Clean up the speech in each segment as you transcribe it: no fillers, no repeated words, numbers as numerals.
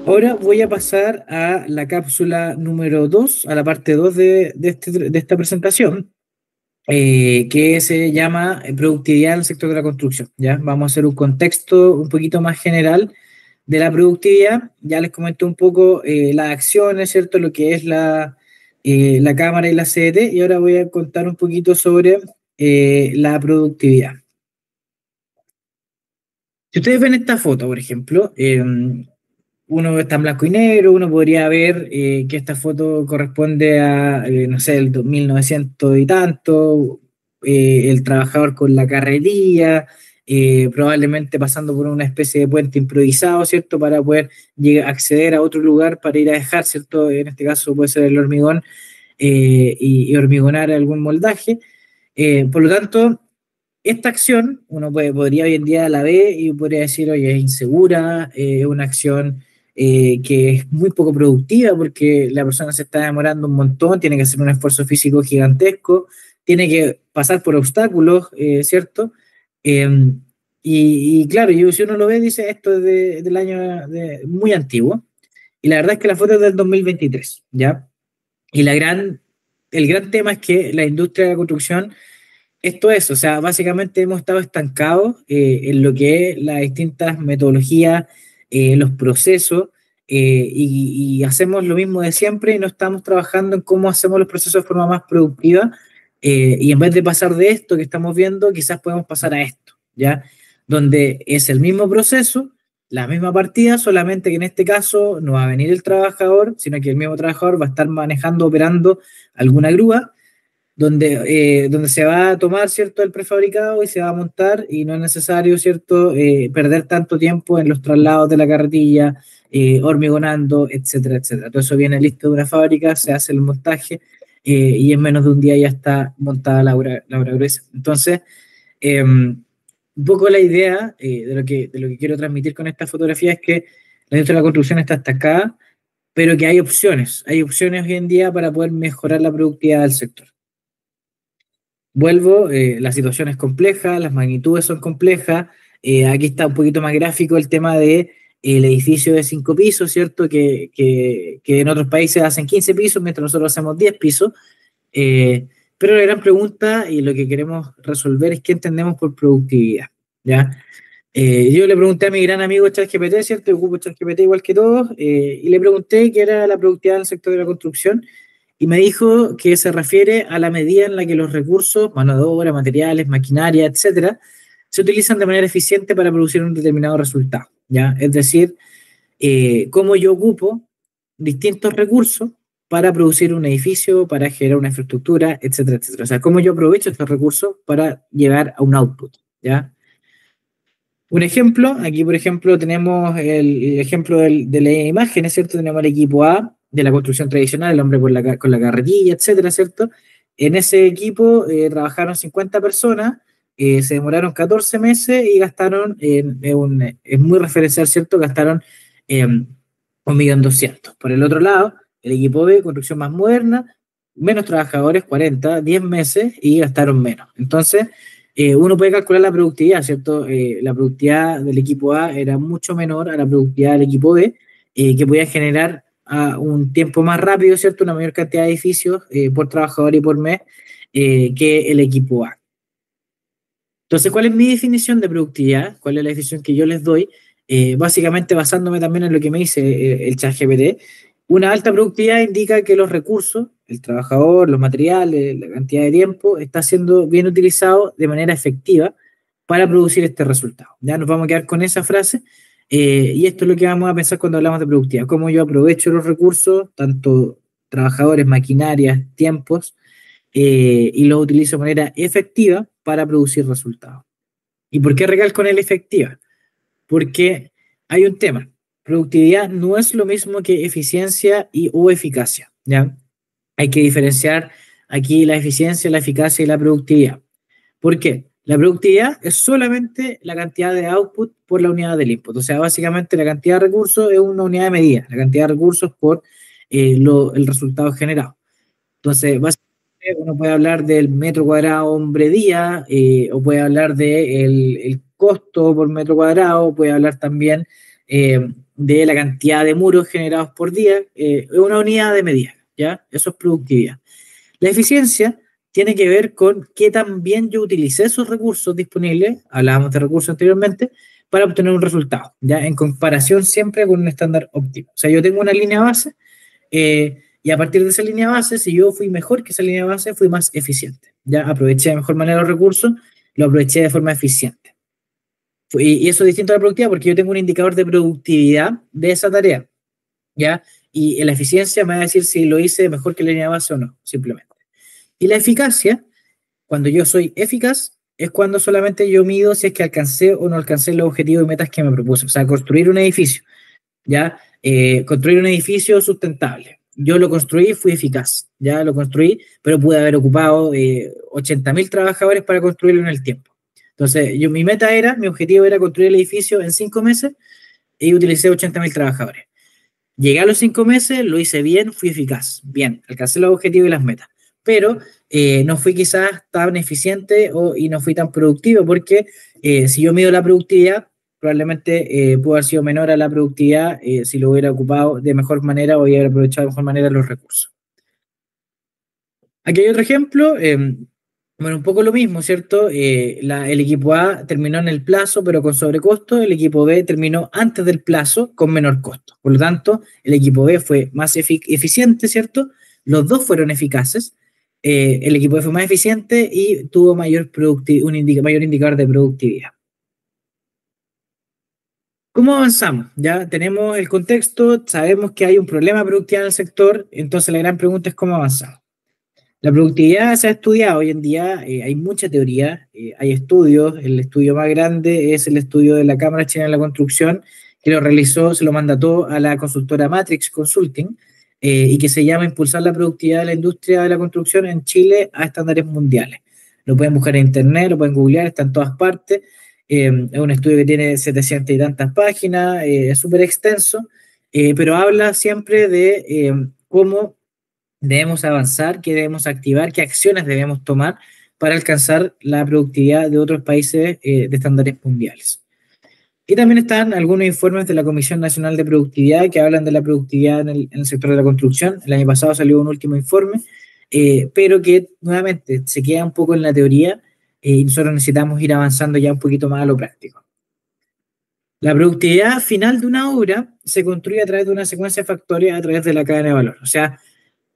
Ahora voy a pasar a la cápsula número 2, a la parte 2 de esta presentación, que se llama Productividad en el sector de la construcción. ¿Ya? Vamos a hacer un contexto un poquito más general de la productividad. Ya les comenté un poco las acciones, ¿cierto? Lo que es la cámara y la CDT, y ahora voy a contar un poquito sobre la productividad. Si ustedes ven esta foto, por ejemplo, uno está en blanco y negro, uno podría ver que esta foto corresponde a, no sé, el 1900 y tanto, el trabajador con la carrería, probablemente pasando por una especie de puente improvisado, ¿cierto? Para poder acceder a otro lugar para ir a dejar, ¿cierto? En este caso puede ser el hormigón y hormigonar algún moldaje. Por lo tanto, esta acción, podría hoy en día la ver y podría decir, oye, es insegura, es una acción que es muy poco productiva porque la persona se está demorando un montón, tiene que hacer un esfuerzo físico gigantesco, tiene que pasar por obstáculos, ¿cierto? Eh, y claro, si uno lo ve, dice, esto es del año muy antiguo, y la verdad es que la foto es del 2023, ¿ya? Y el gran tema es que la industria de la construcción esto es, o sea, básicamente hemos estado estancados en lo que es las distintas metodologías, los procesos, y hacemos lo mismo de siempre y no estamos trabajando en cómo hacemos los procesos de forma más productiva, y en vez de pasar de esto que estamos viendo, quizás podemos pasar a esto, ¿ya? Donde es el mismo proceso, la misma partida, solamente que en este caso no va a venir el trabajador, sino que el mismo trabajador va a estar manejando, operando alguna grúa donde se va a tomar, ¿cierto?, el prefabricado y se va a montar y no es necesario, ¿cierto?, perder tanto tiempo en los traslados de la carretilla, hormigonando, etcétera, etcétera. Todo eso viene listo de una fábrica, se hace el montaje y en menos de un día ya está montada la obra gruesa. Entonces, un poco la idea de lo que quiero transmitir con esta fotografía es que la industria de la construcción está estancada, pero que hay opciones hoy en día para poder mejorar la productividad del sector. Vuelvo, la situación es compleja, las magnitudes son complejas, aquí está un poquito más gráfico el tema de el edificio de 5 pisos, ¿cierto? Que en otros países hacen 15 pisos, mientras nosotros hacemos 10 pisos, pero la gran pregunta y lo que queremos resolver es qué entendemos por productividad, ¿ya? Yo le pregunté a mi gran amigo ChatGPT, ¿cierto? Yo ocupo ChatGPT igual que todos, y le pregunté qué era la productividad en el sector de la construcción, y me dijo que se refiere a la medida en la que los recursos, mano de obra, materiales, maquinaria, etcétera, se utilizan de manera eficiente para producir un determinado resultado, ¿ya? Es decir, cómo yo ocupo distintos recursos para producir un edificio, para generar una infraestructura, etcétera, etcétera. O sea, cómo yo aprovecho estos recursos para llegar a un output, ¿ya? Un ejemplo, aquí por ejemplo tenemos el ejemplo de la imagen, ¿es cierto? Tenemos el equipo A de la construcción tradicional, el hombre con la carretilla, etcétera, ¿cierto? En ese equipo trabajaron 50 personas, se demoraron 14 meses y gastaron, es muy referencial, ¿cierto? Gastaron 1.200.000. Por el otro lado, el equipo B, construcción más moderna, menos trabajadores, 40, 10 meses y gastaron menos. Entonces, uno puede calcular la productividad, ¿cierto? La productividad del equipo A era mucho menor a la productividad del equipo B, que podía generar a un tiempo más rápido, ¿cierto? Una mayor cantidad de edificios por trabajador y por mes que el equipo A. Entonces, ¿cuál es mi definición de productividad? ¿Cuál es la definición que yo les doy? Básicamente basándome también en lo que me dice el ChatGPT, una alta productividad indica que los recursos, el trabajador, los materiales, la cantidad de tiempo, está siendo bien utilizado de manera efectiva para producir este resultado. Ya nos vamos a quedar con esa frase y esto es lo que vamos a pensar cuando hablamos de productividad, cómo yo aprovecho los recursos, tanto trabajadores, maquinarias, tiempos, y los utilizo de manera efectiva para producir resultados. ¿Y por qué recalco en el efectiva? Porque hay un tema. Productividad no es lo mismo que eficiencia o eficacia, ¿ya? Hay que diferenciar aquí la eficiencia, la eficacia y la productividad. ¿Por qué? La productividad es solamente la cantidad de output por la unidad del input. O sea, básicamente la cantidad de recursos es una unidad de medida, la cantidad de recursos por el resultado generado. Entonces, básicamente uno puede hablar del metro cuadrado hombre día, o puede hablar del el costo por metro cuadrado, puede hablar también de la cantidad de muros generados por día, es una unidad de medida, ¿ya? Eso es productividad. La eficiencia tiene que ver con qué tan bien yo utilicé esos recursos disponibles, hablábamos de recursos anteriormente, para obtener un resultado, ¿ya? En comparación siempre con un estándar óptimo. O sea, yo tengo una línea base y a partir de esa línea base, si yo fui mejor que esa línea base, fui más eficiente, ¿ya? Aproveché de mejor manera los recursos, lo aproveché de forma eficiente. Y eso es distinto a la productividad porque yo tengo un indicador de productividad de esa tarea, ¿ya? Y la eficiencia me va a decir si lo hice mejor que la línea base o no, simplemente. Y la eficacia, cuando yo soy eficaz, es cuando solamente yo mido si es que alcancé o no alcancé los objetivos y metas que me propuse. O sea, construir un edificio, ¿ya? Construir un edificio sustentable. Yo lo construí, fui eficaz, ya lo construí, pero pude haber ocupado 80.000 trabajadores para construirlo en el tiempo. Entonces, mi objetivo era construir el edificio en 5 meses y utilicé 80.000 trabajadores. Llegué a los 5 meses, lo hice bien, fui eficaz, bien, alcancé los objetivos y las metas, pero no fui quizás tan eficiente y no fui tan productivo porque si yo mido la productividad, probablemente pudo haber sido menor a la productividad si lo hubiera ocupado de mejor manera o hubiera aprovechado de mejor manera los recursos. Aquí hay otro ejemplo, bueno, un poco lo mismo, ¿cierto? El equipo A terminó en el plazo, pero con sobrecosto. El equipo B terminó antes del plazo, con menor costo. Por lo tanto, el equipo B fue más eficiente, ¿cierto? Los dos fueron eficaces. El equipo B fue más eficiente y tuvo mayor indicador de productividad. ¿Cómo avanzamos? Ya tenemos el contexto, sabemos que hay un problema de productividad en el sector, entonces la gran pregunta es cómo avanzamos. La productividad se ha estudiado hoy en día, hay mucha teoría, hay estudios, el estudio más grande es el estudio de la Cámara Chilena de la Construcción, que lo realizó, se lo mandató a la consultora Matrix Consulting, y que se llama Impulsar la productividad de la industria de la construcción en Chile a estándares mundiales. Lo pueden buscar en internet, lo pueden googlear, está en todas partes, es un estudio que tiene 700 y tantas páginas, es súper extenso, pero habla siempre de cómo debemos avanzar, qué debemos activar, qué acciones debemos tomar para alcanzar la productividad de otros países de estándares mundiales. Y también están algunos informes de la Comisión Nacional de Productividad que hablan de la productividad en el sector de la construcción. El año pasado salió un último informe, pero que nuevamente se queda un poco en la teoría y nosotros necesitamos ir avanzando ya un poquito más a lo práctico. La productividad final de una obra se construye a través de una secuencia de factores a través de la cadena de valor. O sea,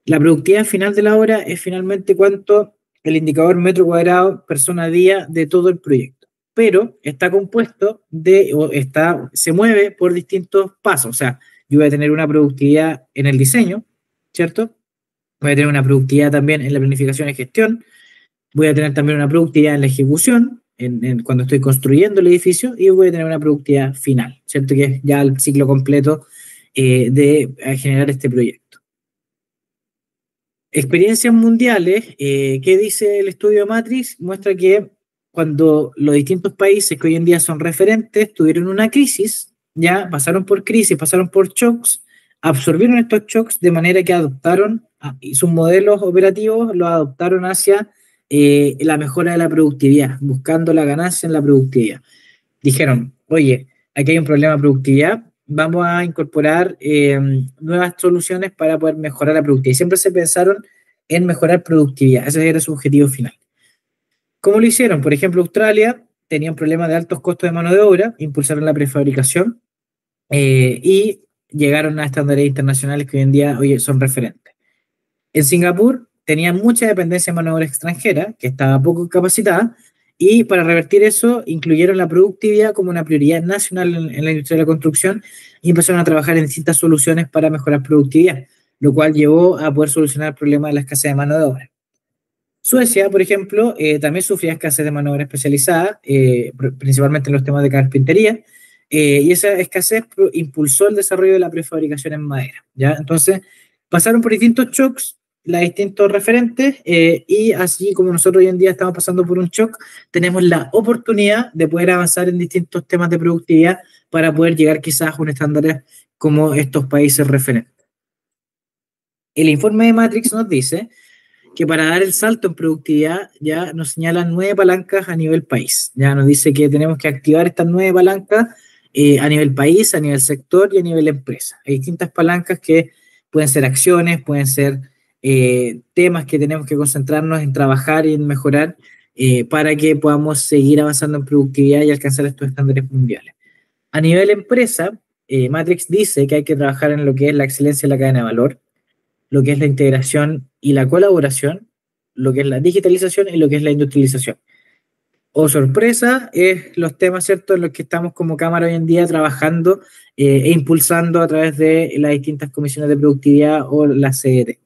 la productividad final de la obra es finalmente cuánto el indicador metro cuadrado persona día de todo el proyecto, pero está compuesto se mueve por distintos pasos. O sea, yo voy a tener una productividad en el diseño, ¿cierto? Voy a tener una productividad también en la planificación y gestión, voy a tener también una productividad en la ejecución, cuando estoy construyendo el edificio, y voy a tener una productividad final, ¿cierto? Que es ya el ciclo completo de generar este proyecto. Experiencias mundiales, ¿qué dice el estudio Matrix? Muestra que cuando los distintos países que hoy en día son referentes tuvieron una crisis, ya pasaron por crisis, pasaron por shocks, absorbieron estos shocks de manera que adoptaron y sus modelos operativos los adoptaron hacia la mejora de la productividad, buscando la ganancia en la productividad. Dijeron, oye, aquí hay un problema de productividad, vamos a incorporar nuevas soluciones para poder mejorar la productividad. Siempre se pensaron en mejorar productividad, ese era su objetivo final. ¿Cómo lo hicieron? Por ejemplo, Australia tenía un problema de altos costos de mano de obra, impulsaron la prefabricación y llegaron a estándares internacionales que hoy en día son referentes. En Singapur tenían mucha dependencia de mano de obra extranjera, que estaba poco capacitada, y para revertir eso incluyeron la productividad como una prioridad nacional en la industria de la construcción y empezaron a trabajar en distintas soluciones para mejorar productividad, lo cual llevó a poder solucionar el problema de la escasez de mano de obra. Suecia, por ejemplo, también sufría escasez de mano de obra especializada, principalmente en los temas de carpintería, y esa escasez impulsó el desarrollo de la prefabricación en madera, ¿ya? Entonces, pasaron por distintos shocks, las distintos referentes, y así como nosotros hoy en día estamos pasando por un shock, tenemos la oportunidad de poder avanzar en distintos temas de productividad para poder llegar quizás a un estándar como estos países referentes. El informe de Matrix nos dice que para dar el salto en productividad ya nos señalan 9 palancas a nivel país. Ya nos dice que tenemos que activar estas 9 palancas a nivel país, a nivel sector y a nivel empresa. Hay distintas palancas que pueden ser acciones, pueden ser temas que tenemos que concentrarnos en trabajar y en mejorar para que podamos seguir avanzando en productividad y alcanzar estos estándares mundiales. A nivel empresa, Matrix dice que hay que trabajar en lo que es la excelencia en la cadena de valor, lo que es la integración y la colaboración, lo que es la digitalización y lo que es la industrialización. Oh, sorpresa, es los temas, ¿cierto?, en los que estamos como Cámara hoy en día trabajando e impulsando a través de las distintas comisiones de productividad o la CDT.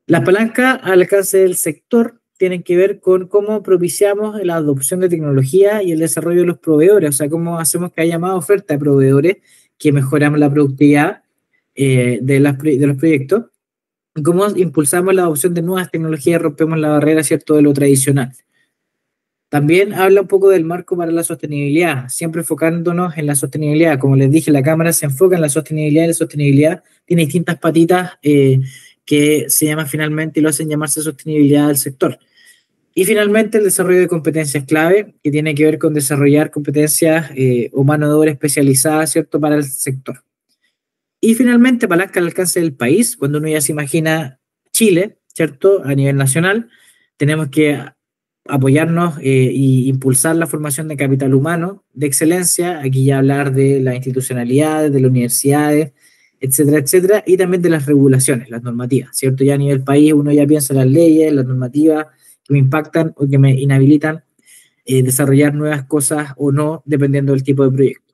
Las palancas al alcance del sector tienen que ver con cómo propiciamos la adopción de tecnología y el desarrollo de los proveedores, o sea, cómo hacemos que haya más oferta de proveedores que mejoran la productividad de los proyectos, y cómo impulsamos la adopción de nuevas tecnologías y rompemos la barrera, ¿cierto?, de lo tradicional. También habla un poco del marco para la sostenibilidad, siempre enfocándonos en la sostenibilidad. Como les dije, la Cámara se enfoca en la sostenibilidad y la sostenibilidad tiene distintas patitas que se llaman finalmente y lo hacen llamarse sostenibilidad del sector. Y finalmente el desarrollo de competencias clave, que tiene que ver con desarrollar competencias o mano de obra especializada, ¿cierto?, para el sector. Y finalmente, palanca al alcance del país, cuando uno ya se imagina Chile, ¿cierto?, a nivel nacional, tenemos que apoyarnos e impulsar la formación de capital humano de excelencia, aquí ya hablar de las institucionalidades, de las universidades, etcétera, etcétera, y también de las regulaciones, las normativas, ¿cierto? Ya a nivel país uno ya piensa en las leyes, las normativas que me impactan o que me inhabilitan desarrollar nuevas cosas o no, dependiendo del tipo de proyecto.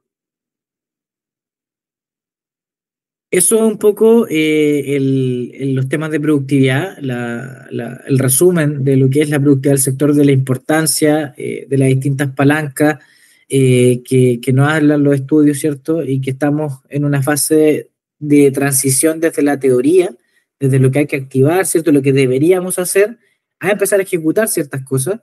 Eso es un poco los temas de productividad, el resumen de lo que es la productividad del sector, de la importancia de las distintas palancas que nos hablan los estudios, ¿cierto? Y que estamos en una fase de transición desde la teoría, desde lo que hay que activar, ¿cierto? Lo que deberíamos hacer, a empezar a ejecutar ciertas cosas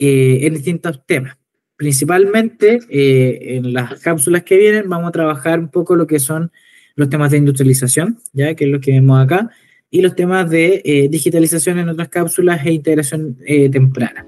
en distintos temas. Principalmente en las cápsulas que vienen vamos a trabajar un poco lo que son los temas de industrialización, ya que es lo que vemos acá, y los temas de digitalización en otras cápsulas e integración temprana.